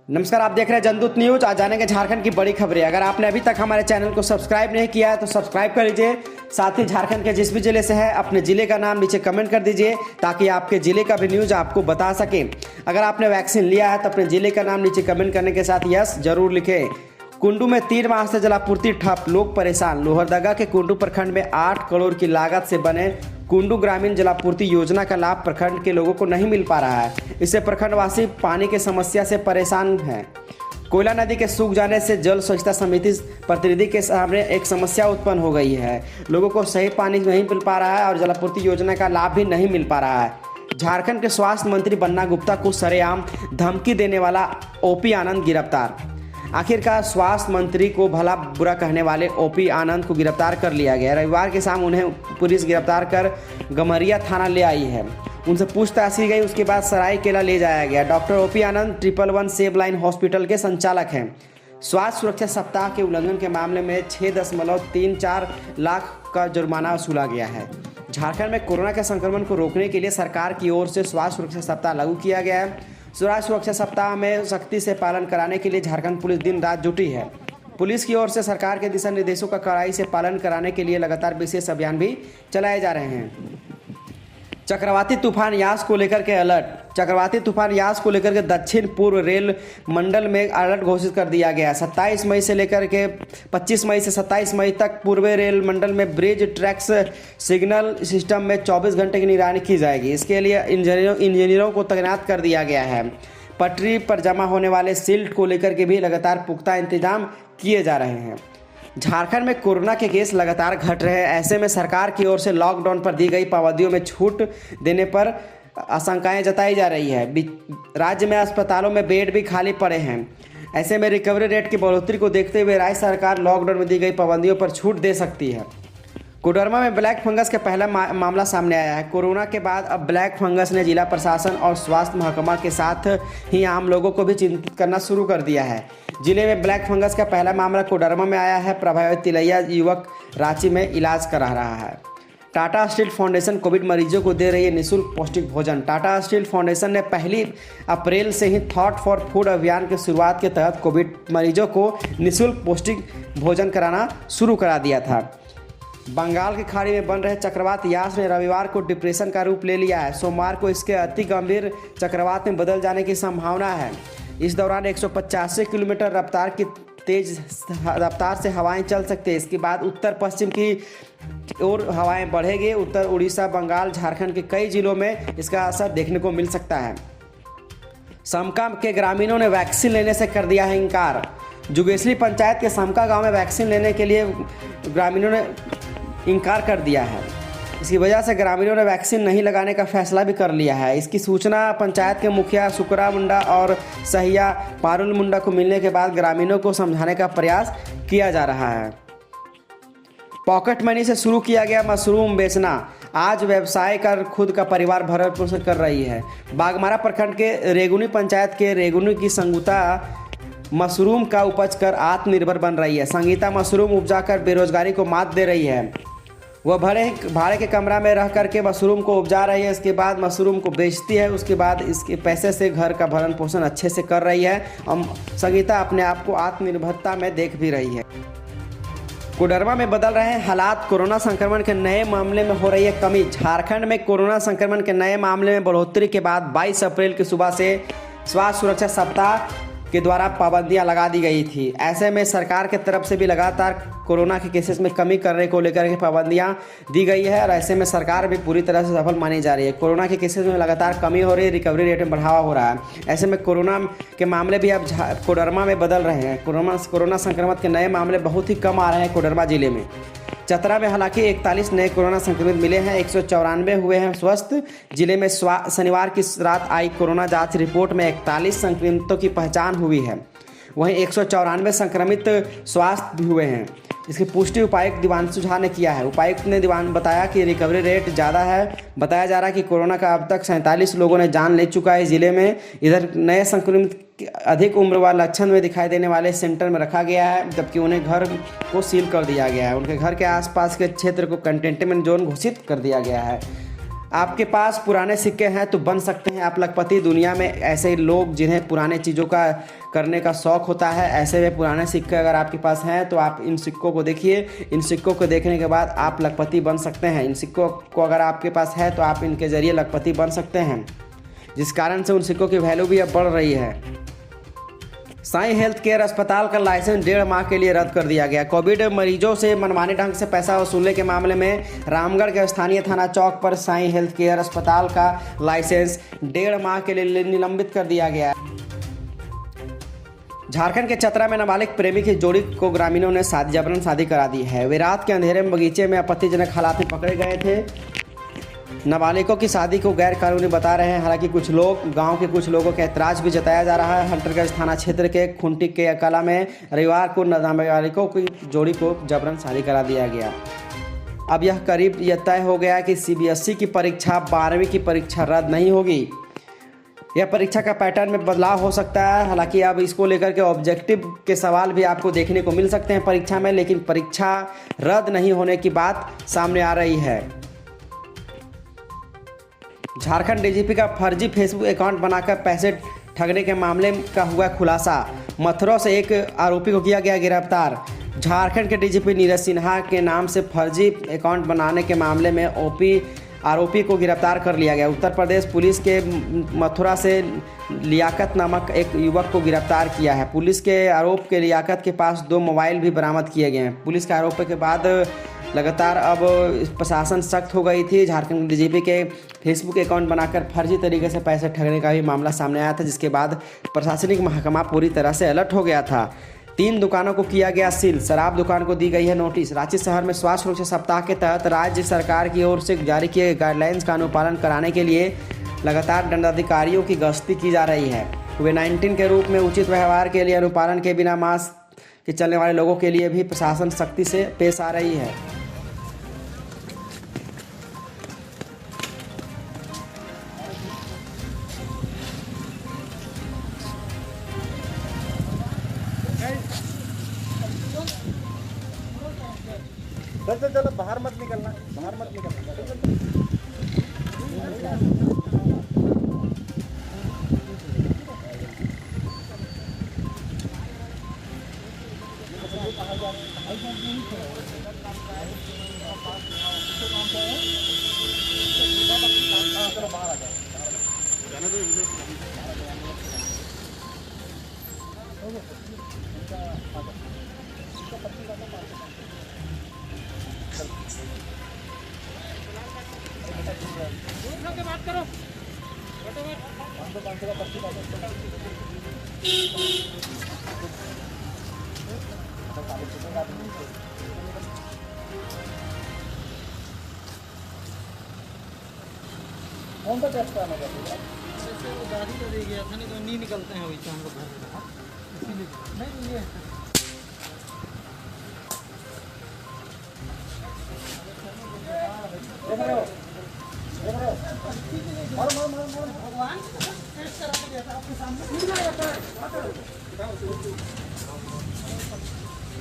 नमस्कार, आप देख रहे हैं जनदूत न्यूज। आज जानेंगे झारखंड की बड़ी खबरें। अगर आपने अभी तक हमारे चैनल को सब्सक्राइब नहीं किया है तो सब्सक्राइब कर लीजिए। साथ ही झारखंड के जिस भी जिले से है अपने जिले का नाम नीचे कमेंट कर दीजिए ताकि आपके जिले का भी न्यूज आपको बता सके। अगर आपने वैक्सीन लिया है तो अपने जिले का नाम नीचे कमेंट करने के साथ यस जरूर लिखें। कुंडू में 3 माह से जलापूर्ति ठप, लोग परेशान। लोहरदगा के कुंडू प्रखंड में 8 करोड़ की लागत से बने कुंडू ग्रामीण जलापूर्ति योजना का लाभ प्रखंड के लोगों को नहीं मिल पा रहा है। इससे प्रखंडवासी पानी की समस्या से परेशान हैं। कोयला नदी के सूख जाने से जल स्वच्छता समिति प्रतिनिधि के सामने एक समस्या उत्पन्न हो गई है। लोगों को सही पानी नहीं मिल पा रहा है और जलापूर्ति योजना का लाभ भी नहीं मिल पा रहा है। झारखंड के स्वास्थ्य मंत्री बन्ना गुप्ता को सरेआम धमकी देने वाला ओपी आनंद गिरफ्तार। आखिरकार स्वास्थ्य मंत्री को भला बुरा कहने वाले ओपी आनंद को गिरफ्तार कर लिया गया। रविवार की शाम उन्हें पुलिस गिरफ्तार कर गमरिया थाना ले आई है। उनसे पूछताछ की गई, उसके बाद सरायकेला ले जाया गया। डॉक्टर ओपी आनंद 111 सेव लाइन हॉस्पिटल के संचालक हैं। स्वास्थ्य सुरक्षा सप्ताह के उल्लंघन के मामले में 6.34 लाख का जुर्माना वसूला गया है। झारखंड में कोरोना के संक्रमण को रोकने के लिए सरकार की ओर से स्वास्थ्य सुरक्षा सप्ताह लागू किया गया है। स्वास्थ्य सुरक्षा सप्ताह में सख्ती से पालन कराने के लिए झारखंड पुलिस दिन रात जुटी है। पुलिस की ओर से सरकार के दिशा निर्देशों का कड़ाई से पालन कराने के लिए लगातार विशेष अभियान भी चलाए जा रहे हैं। चक्रवाती तूफान यास को लेकर के अलर्ट। चक्रवाती तूफान यास को लेकर के दक्षिण पूर्व रेल मंडल में अलर्ट घोषित कर दिया गया। 27 मई से लेकर के 25 मई से 27 मई तक पूर्व रेल मंडल में ब्रिज ट्रैक्स सिग्नल सिस्टम में 24 घंटे की निगरानी की जाएगी। इसके लिए इंजीनियरों को तैनात कर दिया गया है। पटरी पर जमा होने वाले सिल्ट को लेकर के भी लगातार पुख्ता इंतजाम किए जा रहे हैं। झारखंड में कोरोना के केस लगातार घट रहे हैं। ऐसे में सरकार की ओर से लॉकडाउन पर दी गई पाबंदियों में छूट देने पर आशंकाएं जताई जा रही है। राज्य में अस्पतालों में बेड भी खाली पड़े हैं। ऐसे में रिकवरी रेट की बढ़ोतरी को देखते हुए राज्य सरकार लॉकडाउन में दी गई पाबंदियों पर छूट दे सकती है। कोडरमा में ब्लैक फंगस का पहला मामला सामने आया है। कोरोना के बाद अब ब्लैक फंगस ने जिला प्रशासन और स्वास्थ्य महकमा के साथ ही आम लोगों को भी चिंतित करना शुरू कर दिया है। जिले में ब्लैक फंगस का पहला मामला कोडरमा में आया है। प्रभावित तिलैया युवक रांची में इलाज करा रहा है। टाटा स्टील फाउंडेशन कोविड मरीजों को दे रही है निःशुल्क पौष्टिक भोजन। टाटा स्टील फाउंडेशन ने 1 अप्रैल से ही थॉट फॉर फूड अभियान की शुरुआत के तहत कोविड मरीजों को निःशुल्क पौष्टिक भोजन कराना शुरू करा दिया था। बंगाल की खाड़ी में बन रहे चक्रवात यास ने रविवार को डिप्रेशन का रूप ले लिया है। सोमवार को इसके अति गंभीर चक्रवात में बदल जाने की संभावना है। इस दौरान 185 किलोमीटर रफ्तार की तेज रफ्तार से हवाएं चल सकती है। इसके बाद उत्तर पश्चिम की ओर हवाएं बढ़ेगी। उत्तर उड़ीसा, बंगाल, झारखंड के कई जिलों में इसका असर देखने को मिल सकता है। समका के ग्रामीणों ने वैक्सीन लेने से कर दिया है इनकार। जुगेसली पंचायत के समका गांव में वैक्सीन लेने के लिए ग्रामीणों ने इनकार कर दिया है। इसकी वजह से ग्रामीणों ने वैक्सीन नहीं लगाने का फैसला भी कर लिया है। इसकी सूचना पंचायत के मुखिया सुकरा मुंडा और सहिया पारुल मुंडा को मिलने के बाद ग्रामीणों को समझाने का प्रयास किया जा रहा है। पॉकेट मनी से शुरू किया गया मशरूम बेचना आज व्यवसाय कर खुद का परिवार भरण पोषण कर रही है। बागमारा प्रखंड के रेगुनी पंचायत के रेगुनी की संगीता मशरूम का उपज कर आत्मनिर्भर बन रही है। संगीता मशरूम उपजाकर बेरोजगारी को मात दे रही है। वह भाड़े के कमरा में रह करके मशरूम को उपजा रही है। इसके बाद मशरूम को बेचती है। उसके बाद इसके पैसे से घर का भरण पोषण अच्छे से कर रही है। और संगीता अपने आप को आत्मनिर्भरता में देख भी रही है। कोडरमा में बदल रहे हैं हालात। कोरोना संक्रमण के नए मामले में हो रही है कमी। झारखंड में कोरोना संक्रमण के नए मामले में बढ़ोतरी के बाद 22 अप्रैल की सुबह से स्वास्थ्य सुरक्षा सप्ताह के द्वारा पाबंदियां लगा दी गई थी। ऐसे में सरकार की तरफ से भी लगातार कोरोना के केसेस में कमी करने को लेकर के पाबंदियां दी गई है और ऐसे में सरकार भी पूरी तरह से सफल मानी जा रही है। कोरोना के केसेस में लगातार कमी हो रही है, रिकवरी रेट में बढ़ावा हो रहा है। ऐसे में कोरोना के मामले भी अब कोडरमा में बदल रहे हैं। कोरोना संक्रमण के नए मामले बहुत ही कम आ रहे हैं कोडरमा जिले में। चतरा में हालांकि 41 नए कोरोना संक्रमित मिले हैं। 194 हुए हैं स्वस्थ। जिले में शनिवार की रात आई कोरोना जांच रिपोर्ट में 41 संक्रमितों की पहचान हुई है। वहीं 194 संक्रमित स्वास्थ्य भी हुए हैं। इसकी पुष्टि उपायुक्त दिवांशु झा ने किया है। उपायुक्त ने बताया कि रिकवरी रेट ज़्यादा है। बताया जा रहा है कि कोरोना का अब तक 47 लोगों ने जान ले चुका है जिले में। इधर नए संक्रमित अधिक उम्र व लक्षण में दिखाई देने वाले सेंटर में रखा गया है, जबकि उन्हें घर को सील कर दिया गया है। उनके घर के आसपास के क्षेत्र को कंटेनमेंट जोन घोषित कर दिया गया है। आपके पास पुराने सिक्के हैं तो बन सकते हैं आप लखपति। दुनिया में ऐसे लोग जिन्हें पुराने चीज़ों का करने का शौक़ होता है, ऐसे में पुराने सिक्के अगर आपके पास हैं तो आप इन सिक्कों को देखिए। इन सिक्कों को देखने के बाद आप लखपति बन सकते हैं। इन सिक्कों को अगर आपके पास है तो आप इनके ज़रिए लखपति बन सकते हैं, जिस कारण से उन सिक्कों की वैल्यू भी अब बढ़ रही है। साई हेल्थ केयर अस्पताल का लाइसेंस 1.5 माह के लिए रद्द कर दिया गया। कोविड मरीजों से मनमाने ढंग से पैसा वसूलने के मामले में रामगढ़ के स्थानीय थाना चौक पर साई हेल्थ केयर अस्पताल का लाइसेंस 1.5 माह के लिए निलंबित कर दिया गया। झारखंड के चतरा में नाबालिग प्रेमी की जोड़ी को ग्रामीणों ने जबरन शादी करा दी है। वे रात के अंधेरे में बगीचे में आपत्तिजनक हालात में पकड़े गए थे। नाबालिगों की शादी को गैर कानूनी बता रहे हैं। हालांकि कुछ लोग, गांव के कुछ लोगों का ऐतराज भी जताया जा रहा है। हंटरगंज थाना क्षेत्र के खुंटी के कला में रविवार को नाबालिगों की जोड़ी को जबरन शादी करा दिया गया। अब यह करीब यह तय हो गया कि सीबीएसई की परीक्षा 12वीं की परीक्षा रद्द नहीं होगी। यह परीक्षा का पैटर्न में बदलाव हो सकता है। हालांकि अब इसको लेकर के ऑब्जेक्टिव के सवाल भी आपको देखने को मिल सकते हैं परीक्षा में, लेकिन परीक्षा रद्द नहीं होने की बात सामने आ रही है। झारखंड डीजीपी का फर्जी फेसबुक अकाउंट बनाकर पैसे ठगने के मामले का हुआ खुलासा। मथुरा से एक आरोपी को किया गया गिरफ्तार। झारखंड के डीजीपी नीरज सिन्हा के नाम से फर्जी अकाउंट बनाने के मामले में आरोपी को गिरफ्तार कर लिया गया। उत्तर प्रदेश पुलिस के मथुरा से लियाकत नामक एक युवक को गिरफ्तार किया है। पुलिस के आरोप के लियाकत के पास 2 मोबाइल भी बरामद किए गए हैं। पुलिस के आरोप के बाद लगातार अब प्रशासन सख्त हो गई थी। झारखंड डीजीपी के फेसबुक अकाउंट बनाकर फर्जी तरीके से पैसे ठगने का भी मामला सामने आया था, जिसके बाद प्रशासनिक महकमा पूरी तरह से अलर्ट हो गया था। 3 दुकानों को किया गया सील। शराब दुकान को दी गई है नोटिस। रांची शहर में स्वास्थ्य सुरक्षा सप्ताह के तहत राज्य सरकार की ओर से जारी किए गए गाइडलाइंस का अनुपालन कराने के लिए लगातार दंडाधिकारियों की गश्ती की जा रही है। कोविड-19 के रूप में उचित व्यवहार के लिए अनुपालन के बिना मास्क के चलने वाले लोगों के लिए भी प्रशासन सख्ती से पेश आ रही है। चलो बाहर मत निकलना, बाहर मत निकलना। बात करो। कौन सा टेस्ट कराना चाहते हैं? वो गाड़ी तो दे गया था, नहीं तो नहीं निकलते हैं वही हम लोग घर में, इसीलिए नहीं ये देख रहे हो भगवान टेस्ट करा के दिया था आपके सामने।